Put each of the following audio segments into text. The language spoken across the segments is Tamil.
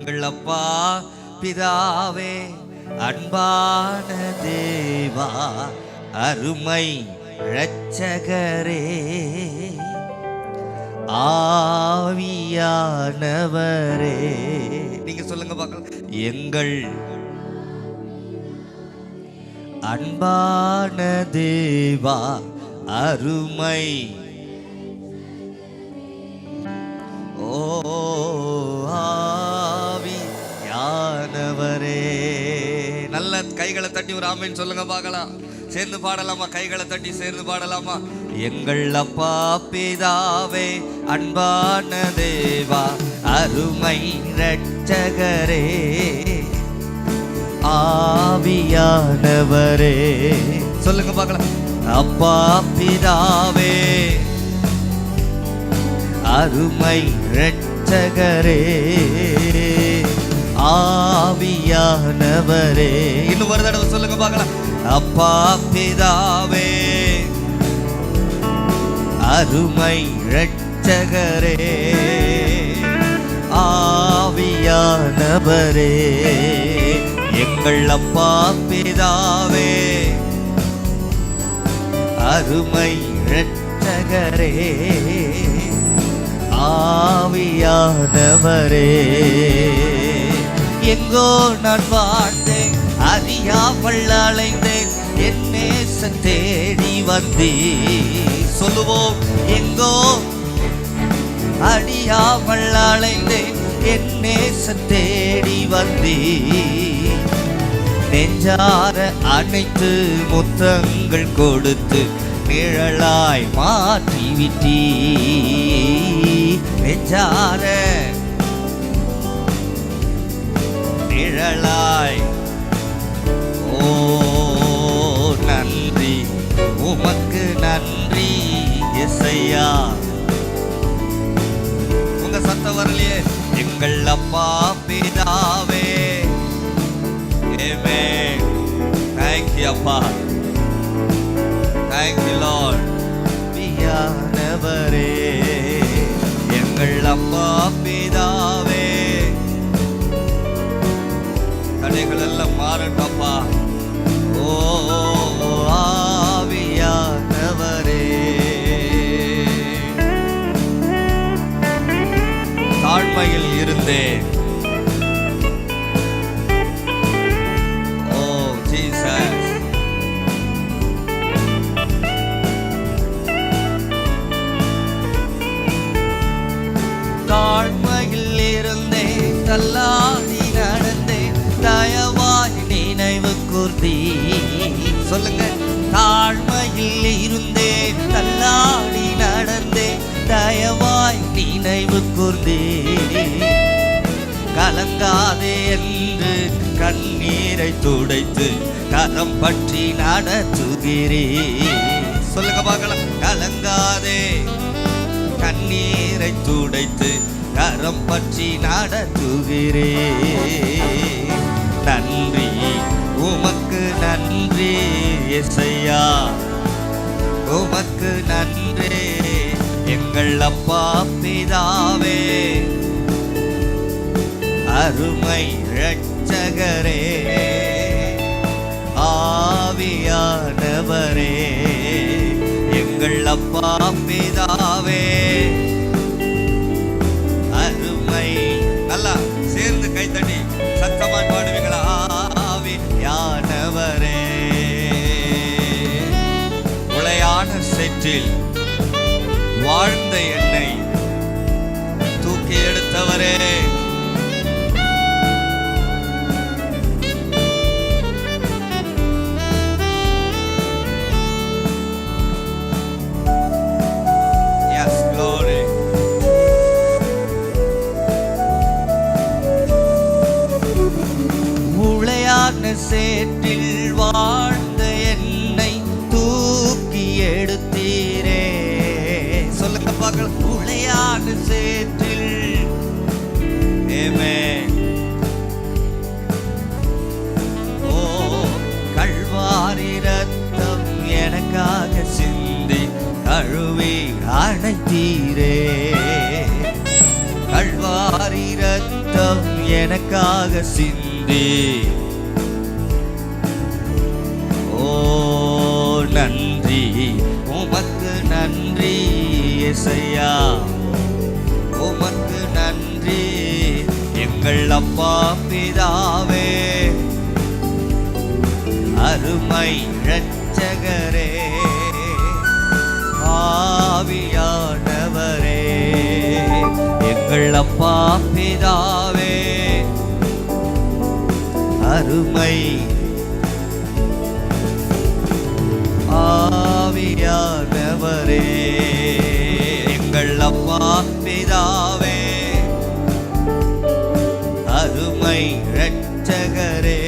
எங்கள் அப்பா பிதாவே, அன்பான தேவா, அருமை இரட்சகரே, ஆவியானவரே. நீங்க சொல்லுங்க பார்க்கலாம். எங்கள் அன்பான தேவா, அருமை ஆவியானவரே. நல்ல கைகளை தட்டி ஒரு ஆமென் சொல்லுங்க பார்க்கலாம். சேர்ந்து பாடலாமா? கைகளை தட்டி சேர்ந்து பாடலாமா? எங்கள் அப்பா பிதாவே, அன்பான தேவா, அருமை இரட்சகரே, ஆவியானவரே. சொல்லுங்க பார்க்கலாம். அப்பா பிதாவே, அருமை இரட்சகரே, ஆவியானவரே. இன்னும் ஒரு தடவை சொல்லுங்க பார்க்கலாம். அப்பா பிதாவே, அருமை இரட்சகரே, ஆவியானவரே. எங்கள் அப்பா பிதாவே, அருமை இரட்சகரே, ஆவியானவரே. எங்கோ நான் வாழ்ந்தேன், அறியாமல் அலைந்தேன், என் நேசன் தேடி வந்தே. சொல்லுவோம். எங்கோ அறியாமல் அலைந்தேன், என் நேசன் தேடி வந்தே. நெஞ்சார அனைத்து முத்தங்கள் கொடுத்து நிழலாய் மாற்றிவிட்டீ. நெஞ்சார நிழலாய். ஓ நன்றி, உமக்கு நன்றி இயேசையா. உங்க சத்தம் வரலையே. எங்கள் அப்பா பிதாவே, ஆமென். Thank you அப்பா, thank you Lord. ஆவியானவரே, எங்கள் அப்பா பிதாவே. தடைகள் எல்லாம் மாறட்டப்பா. ஓ ஆவியானவரே. தாழ்மையில் இருந்தேன். ஓ ஜீசஸ். தாழ்மையில் இருந்தேன், தள்ளாடி நடந்தேன், தயவாய் நினைவு கூர்ந்தீ. சொல்லுங்க. தாழ்மையில் இருந்தேன், தள்ளாடி நடந்தேன், தயவாய் நினைவு கூர்ந்தீ. கலங்காதே என்று கண்ணீரை துடைத்து கரம் பற்றி நடத்துகிறே. சொல்லுங்க பார்க்கலாம். கலங்காதே, கண்ணீரை துடைத்து கரம் பற்றி நடத்துகிறே. நன்றி, உமக்கு நன்றி இயேசையா, உமக்கு நன்றி. எங்கள் அப்பா பிதாவே, அருமை இரட்சகரே, ஆவியானவரே. எங்கள் அப்பா பிதாவே, அருமை. நல்லா சேர்ந்து கைத்தட்டி சத்தமாய் பாடுவீங்களா? ஆவியானவரே. உளையான சேற்றில் வாழ்ந்த என்னை தூக்கி எடுத்தவரே, சேற்றில் வாழ்ந்த என்னை தூக்கி எடுத்தீரே. சொல்லுங்க பார்க்கலாம். உளையான சேற்றில். ஆமென். ஓ கல்வாரி ரத்தம் எனக்காக சிந்தி கழுவி அணைத்தீரே. கல்வாரி ரத்தம் எனக்காக சிந்தி. ஓ நன்றி, உமக்கு நன்றி இயேசையா, உமக்கு நன்றி எங்கள் அப்பா பிதாவே, அருமை இரட்சகரே, ஆவியானவரே, எங்கள் அப்பா பிதாவே, அருமை ஆவியானவரே, எங்கள் அப்பா பிதாவே, அருமை இரட்சகரே,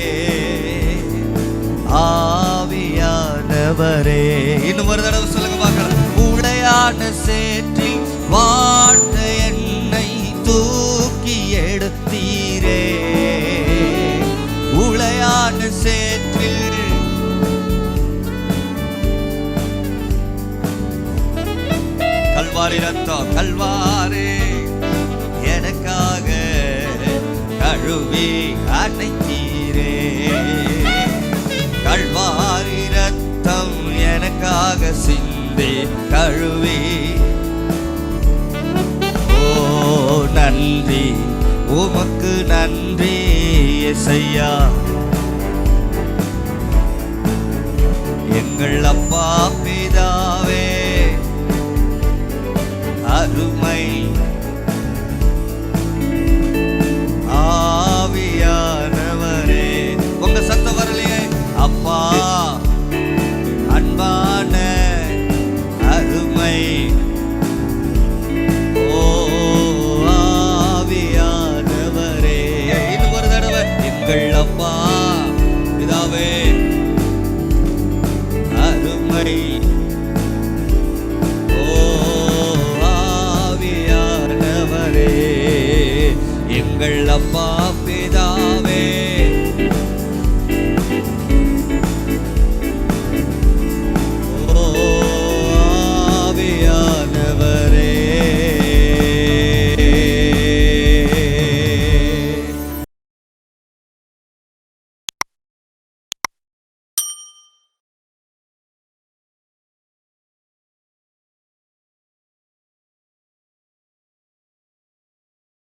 ஆவியானவரே. இன்னும் ஒரு தடவை சொல்லுங்க பார்க்கலாம். உடையான சேற்றில் வாழ்ந்த என்னை தூக்கி எடுத்தீரே, உளையான சேற்றில் கல்வாரி ரத்தம், கல்வாரி எனக்காக கழுவி அணைத்தீரே, கல்வாரி ரத்தம் எனக்காக சிந்தி கழுவி. ஓ நன்றி, உமக்கு நன்றி இயேசையா, எங்கள் அப்பா பிதாவே, அருமை